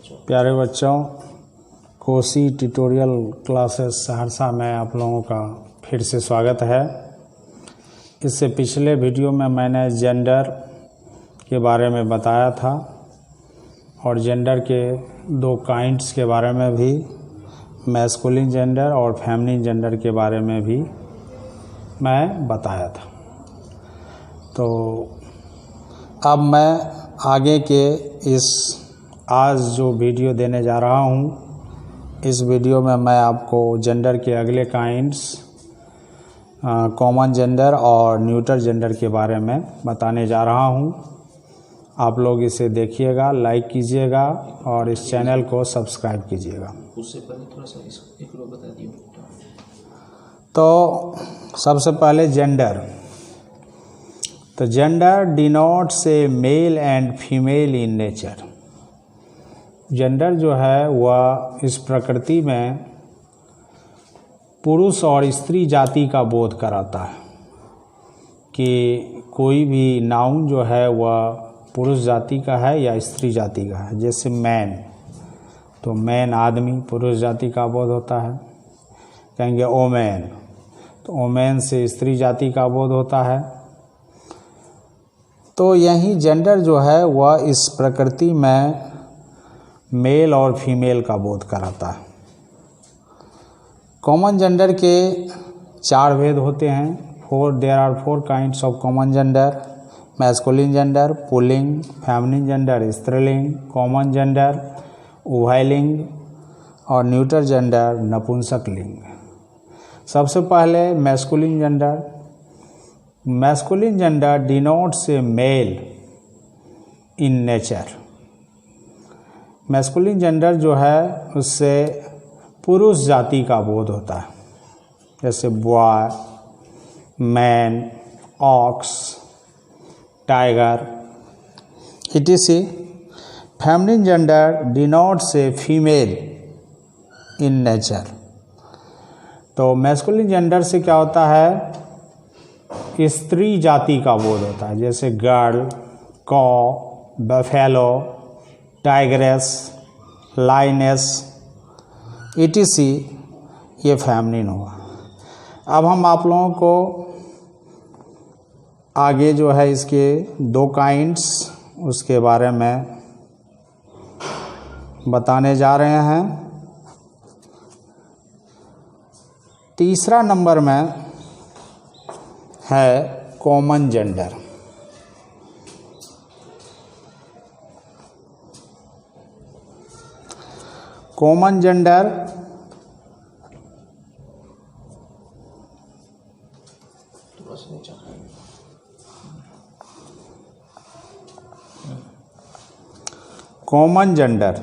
प्यारे बच्चों, Kosi tutorial classes Saharsa में आप लोगों का फिर से स्वागत है। इससे पिछले वीडियो में मैंने जेंडर के बारे में बताया था और जेंडर के दो काइंड्स के बारे में भी, मैस्कुलिन जेंडर और फेमिनिन जेंडर के बारे में भी मैं बताया था। तो अब मैं आगे के इस आज जो वीडियो देने जा रहा हूँ, इस वीडियो में मैं आपको जेंडर के अगले काइंड्स, कॉमन जेंडर और न्यूट्रल जेंडर के बारे में बताने जा रहा हूँ। आप लोग इसे देखिएगा, लाइक कीजिएगा और इस चैनल को सब्सक्राइब कीजिएगा। उससे पहले थोड़ा सा एक लोग बता दिए। तो सबसे पहले जेंडर। तो gender denotes a male and female in nature. Gender जो है वह इस प्रकृति में पुरुष और स्त्री जाति का बोध कराता है कि कोई भी नाउन जो है वह पुरुष जाति का है या स्त्री जाति का है। जैसे मैन, तो मैन आदमी पुरुष जाति का बोध होता है। कहेंगे ओमैन, तो ओमैन से स्त्री जाति का बोध होता है। तो यही जेंडर जो है वह इस प्रकृति में मेल और फीमेल का बोध कराता है। कॉमन जेंडर के चार भेद होते हैं। There are 4 kinds of common gender: masculine gender, पुल्लिंग, फेमिनिन जेंडर स्त्रीलिंग, कॉमन जेंडर उभयलिंग और न्यूट्रल जेंडर नपुंसकलिंग। सबसे पहले masculine gender. Masculine gender denotes a male in nature. Masculine gender जो है उससे पुरुष जाति का बोध होता है, जैसे boy, man, ox, tiger etc. Feminine gender denotes a female in nature. तो मैस्कुलिन जेंडर से क्या होता है, स्त्री जाति का बोध होता है, जैसे गर्ल, कॉ, बफेलो, टाइग्रेस, लाइनेस etc. ये फेमिनिन हुआ। अब हम आप लोगों को आगे जो है इसके दो काइंड्स उसके बारे में बताने जा रहे हैं। तीसरा नंबर में है common gender. Common gender common gender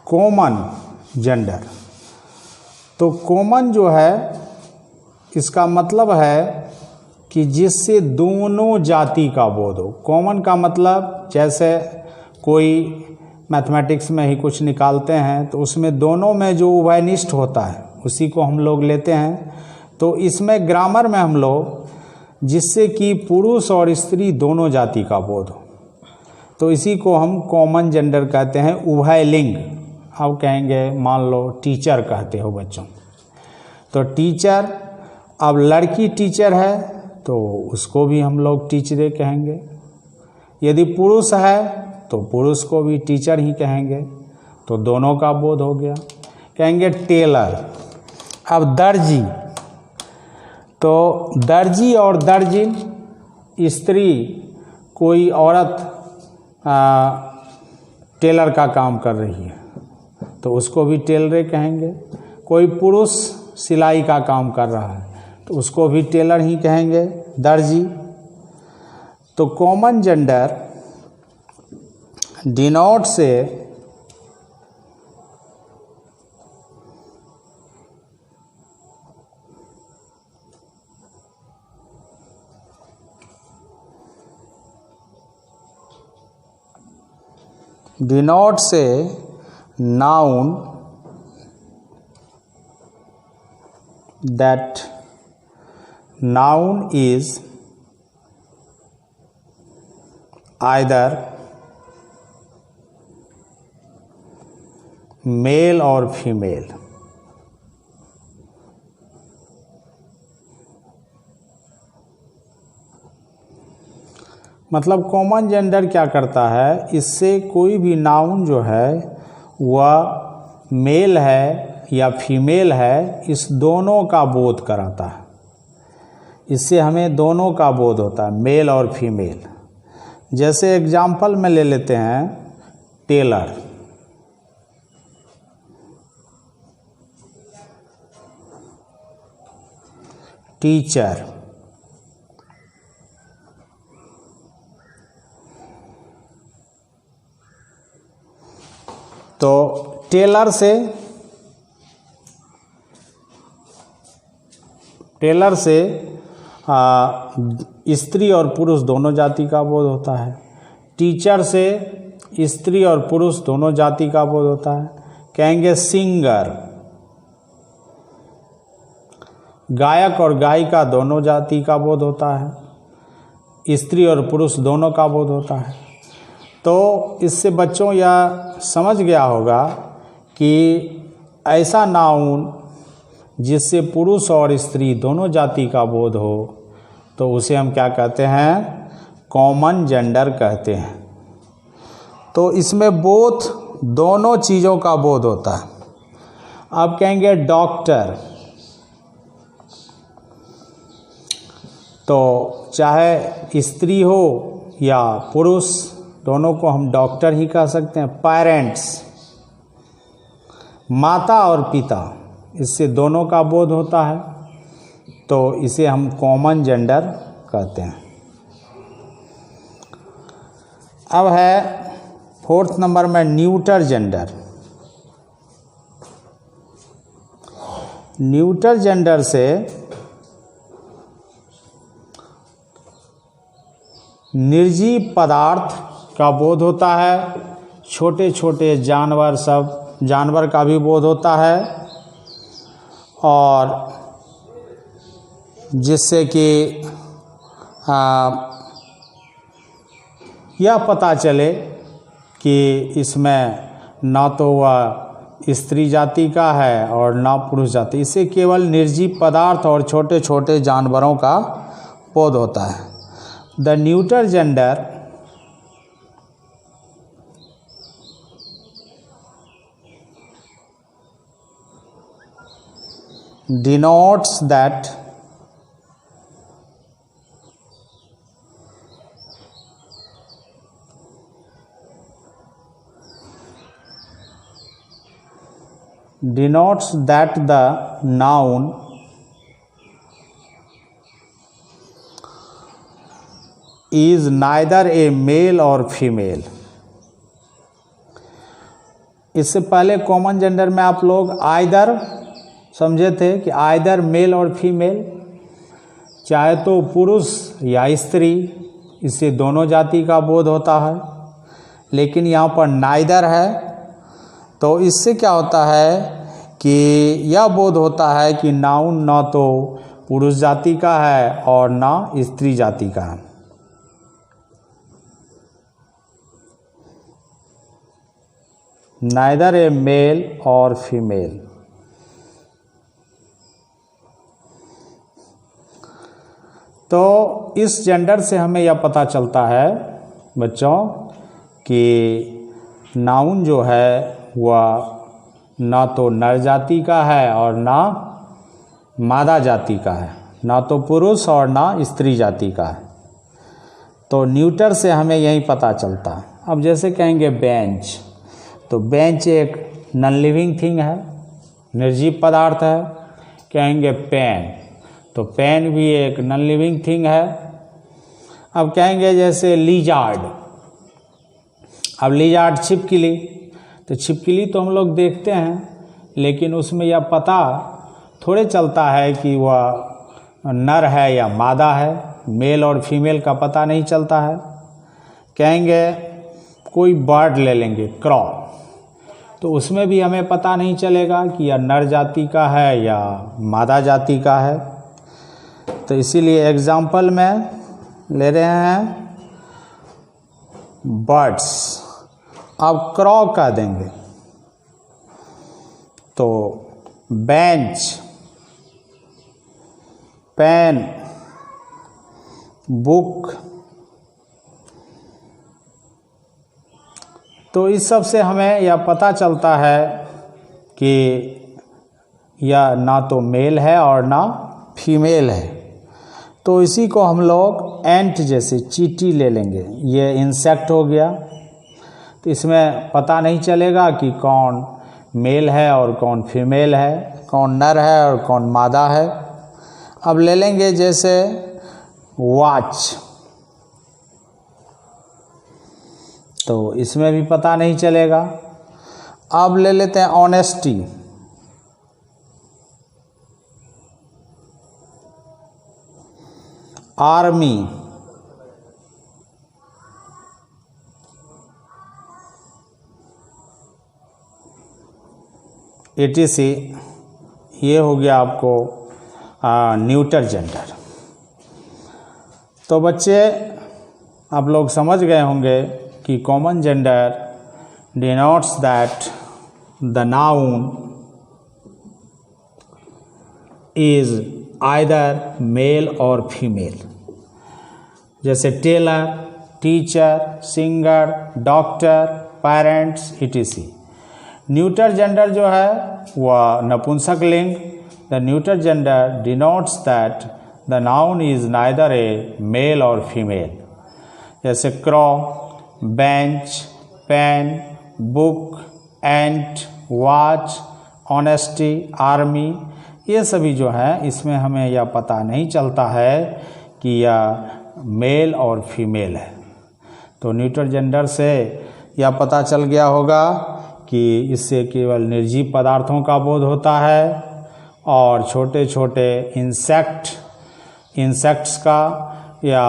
common gender. तो कॉमन जो है इसका मतलब है कि जिससे दोनों जाति का बोध हो। कॉमन का मतलब जैसे कोई मैथमेटिक्स में ही कुछ निकालते हैं तो उसमें दोनों में जो उभयनिष्ठ होता है उसी को हम लोग लेते हैं। तो इसमें ग्रामर में हम लोग जिससे कि पुरुष और स्त्री दोनों जाति का बोध हो, तो इसी को हम कॉमन जेंडर कहते हैं, उभयलिंग। अब कहेंगे मान लो टीचर कहते हो बच्चों, तो टीचर, अब लड़की टीचर है तो उसको भी हम लोग टीचरे कहेंगे। यदि पुरुष है तो पुरुष को भी टीचर ही कहेंगे। तो दोनों का बोध हो गया। कहेंगे टेलर। अब दर्जी, तो दर्जी और दर्जिन, स्त्री कोई औरत टेलर का काम कर रही है तो उसको भी टेलरे कहेंगे। कोई पुरुष सिलाई का काम कर रहा है तो उसको भी टेलर ही कहेंगे, दर्जी। तो common gender denotes a noun that noun is either male और फीमेल। मतलब कॉमन जेंडर क्या करता है, इससे कोई भी नाउन जो है वह मेल है या फीमेल है, इस दोनों का बोध कराता है। इससे हमें दोनों का बोध होता है, मेल और फीमेल। जैसे एग्जाम्पल में ले लेते हैं टेलर। टीचर, तो टेलर से स्त्री और पुरुष दोनों जाति का बोध होता है। टीचर से स्त्री और पुरुष दोनों जाति का बोध होता है। कहेंगे सिंगर, गायक और गायिका दोनों जाति का बोध होता है। स्त्री और पुरुष दोनों का बोध होता है। तो इससे बच्चों यह समझ गया होगा कि ऐसा नाउन जिससे पुरुष और स्त्री दोनों जाति का बोध हो तो उसे हम क्या कहते हैं, कॉमन जेंडर कहते हैं। तो इसमें बोथ दोनों चीज़ों का बोध होता है। आप कहेंगे डॉक्टर, तो चाहे स्त्री हो या पुरुष दोनों को हम डॉक्टर ही कह सकते हैं। पेरेंट्स, माता और पिता, इससे दोनों का बोध होता है, तो इसे हम कॉमन जेंडर कहते हैं। अब है 4th नंबर में न्यूटर जेंडर। न्यूटर जेंडर से निर्जीव पदार्थ का बोध होता है। छोटे छोटे जानवर, सब जानवर का भी बोध होता है, और जिससे कि यह पता चले कि इसमें ना तो वह स्त्री जाति का है और ना पुरुष जाति। इससे केवल निर्जीव पदार्थ और छोटे छोटे जानवरों का बोध होता है। The neuter gender denotes that the noun is neither a male or female। इससे पहले कॉमन जेंडर में आप लोग आइदर समझे थे कि आइदर मेल और फीमेल, चाहे तो पुरुष या स्त्री, इससे दोनों जाति का बोध होता है। लेकिन यहाँ पर नाइदर है, तो इससे क्या होता है कि यह बोध होता है कि नाउन ना तो पुरुष जाति का है और ना स्त्री जाति का है। नाइदर ए मेल और फीमेल। तो इस जेंडर से हमें यह पता चलता है बच्चों कि नाउन जो है वह ना तो नर जाति का है और ना मादा जाति का है, ना तो पुरुष और ना स्त्री जाति का है। तो न्यूटर से हमें यही पता चलता है। अब जैसे कहेंगे बेंच, तो बेंच एक नॉन लिविंग थिंग है, निर्जीव पदार्थ है। कहेंगे पेन, तो पेन भी एक नॉन लिविंग थिंग है। अब कहेंगे जैसे लिजार्ड, अब लिजार्ड छिपकली, तो छिपकली तो हम लोग देखते हैं, लेकिन उसमें यह पता थोड़े चलता है कि वह नर है या मादा है, मेल और फीमेल का पता नहीं चलता है। कहेंगे कोई बर्ड ले लेंगे, क्रॉ, तो उसमें भी हमें पता नहीं चलेगा कि यह नर जाति का है या मादा जाति का है। तो इसीलिए एग्जाम्पल में ले रहे हैं बर्ड्स। अब क्रॉ कह देंगे तो बेंच, पेन, बुक। तो इस सब से हमें यह पता चलता है कि यह ना तो मेल है और ना फीमेल है। तो इसी को हम लोग एंट जैसे चींटी ले लेंगे, ये इंसेक्ट हो गया। तो इसमें पता नहीं चलेगा कि कौन मेल है और कौन फीमेल है, कौन नर है और कौन मादा है। अब ले लेंगे जैसे वॉच, तो इसमें भी पता नहीं चलेगा। अब ले लेते हैं ऑनेस्टी, आर्मी, etc। ये हो गया आपको न्यूटर जेंडर। तो बच्चे आप लोग समझ गए होंगे कि common gender denotes that the noun is either male और फीमेल। जैसे tailor, teacher, singer, doctor, parents, etc। Neuter gender जो है वह नपुंसक लिंग। The neuter gender denotes that the noun is neither a male और फीमेल। जैसे crow, bench, pen, book, ant, watch, honesty, army, ये सभी जो है इसमें हमें यह पता नहीं चलता है कि यह मेल और फीमेल है। तो न्यूटर जेंडर से यह पता चल गया होगा कि इससे केवल निर्जीव पदार्थों का बोध होता है और छोटे छोटे इंसेक्ट्स का या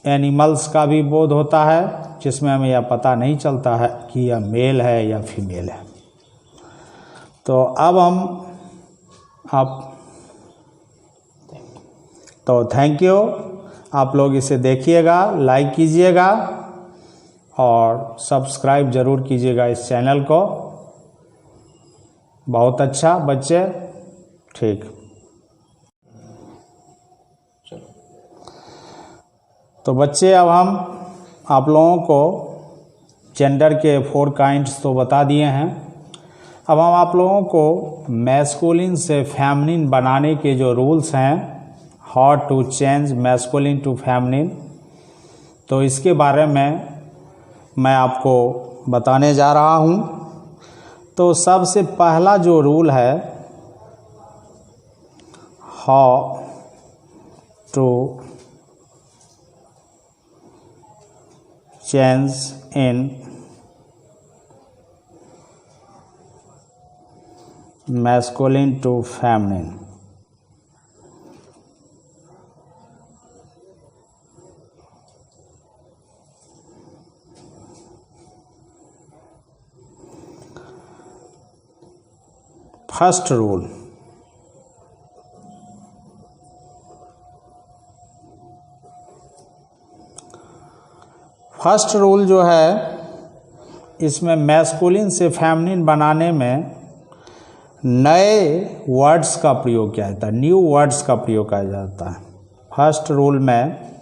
एनिमल्स का भी बोध होता है, जिसमें हमें यह पता नहीं चलता है कि यह मेल है या फीमेल है। तो अब थैंक यू। आप लोग इसे देखिएगा, लाइक कीजिएगा और सब्सक्राइब जरूर कीजिएगा इस चैनल को। बहुत अच्छा बच्चे, ठीक। तो बच्चे अब हम आप लोगों को जेंडर के 4 काइंड्स तो बता दिए हैं। अब हम आप लोगों को मैस्कुलिन से फेमिनिन बनाने के जो रूल्स हैं, how to change masculine to feminine, तो इसके बारे में मैं आपको बताने जा रहा हूँ। तो सबसे पहला जो रूल है, how to change in masculine to feminine. First rule, जो है इसमें मैस्कुलिन से फेमिनिन बनाने में नए वर्ड्स का प्रयोग किया जाता है, न्यू वर्ड्स का प्रयोग किया जाता है। फर्स्ट रूल में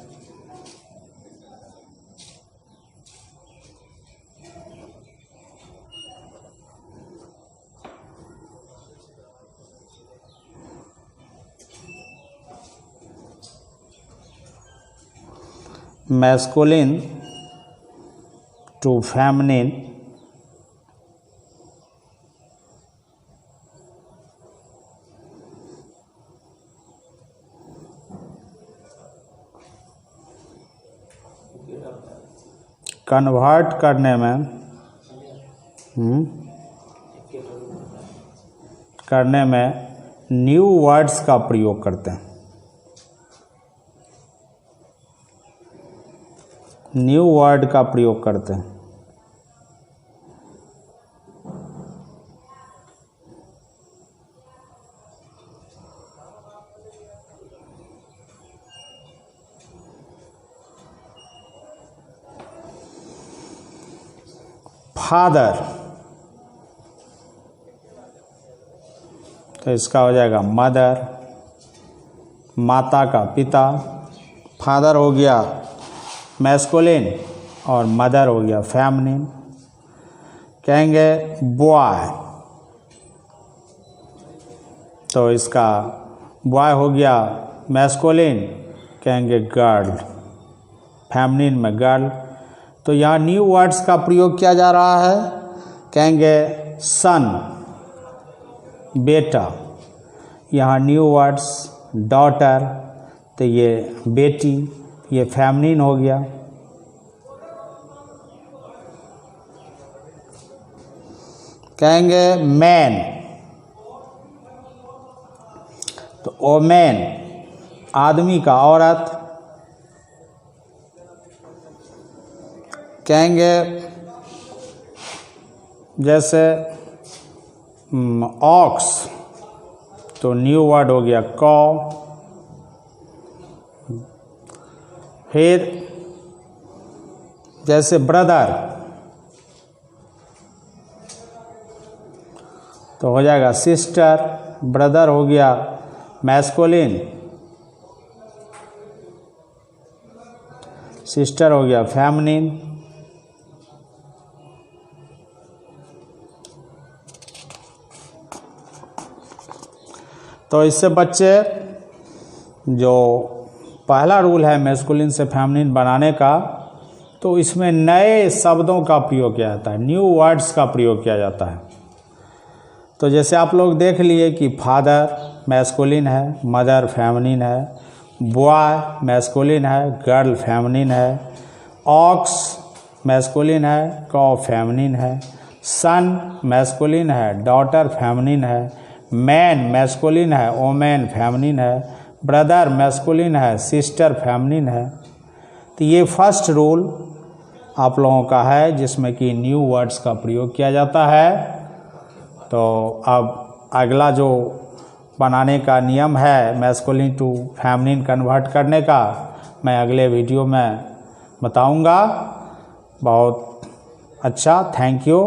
मैस्कुलिन टू फेमिनिन कन्वर्ट करने में न्यू वर्ड्स का प्रयोग करते हैं। न्यू वर्ड का प्रयोग करते हैं। फादर, तो इसका हो जाएगा मदर, माता का पिता। फादर हो गया मैस्कुलिन और मदर हो गया फेमिनिन। कहेंगे बॉय, तो इसका बॉय हो गया मैस्कुलिन, कहेंगे गर्ल, फेमिनिन में गर्ल। तो यहाँ न्यू वर्ड्स का प्रयोग किया जा रहा है। कहेंगे सन, बेटा, यहाँ न्यू वर्ड्स डॉटर, तो ये बेटी, ये फेमिनिन हो गया। कहेंगे मैन, तो ओमेन, आदमी का औरत। कहेंगे जैसे ऑक्स, तो न्यू वर्ड हो गया कॉ। फिर जैसे ब्रदर, तो हो जाएगा सिस्टर। ब्रदर हो गया मैस्कुलिन, सिस्टर हो गया फेमिनिन। तो इससे बच्चे जो पहला रूल है मैस्कुलिन से फेमिनिन बनाने का, तो इसमें नए शब्दों का प्रयोग किया जाता है, न्यू वर्ड्स का प्रयोग किया जाता है। तो जैसे आप लोग देख लिए कि फादर मैस्कुलिन है, मदर फेमिनिन है, बॉय मैस्कुलिन है, गर्ल फेमिनिन है, ऑक्स मैस्कुलिन है, कॉ फेमिनिन है, सन मैस्कुलिन है, डॉटर फेमिनिन है, मैन मैस्कुलिन है, वोमेन फेमिनिन है, ब्रदर मैस्कुलिन है, सिस्टर फेमिनिन है। तो ये फर्स्ट रूल आप लोगों का है जिसमें कि न्यू वर्ड्स का प्रयोग किया जाता है। तो अब अगला जो बनाने का नियम है मैस्कुलिन टू फेमिनिन कन्वर्ट करने का, मैं अगले वीडियो में बताऊंगा। बहुत अच्छा, थैंक यू।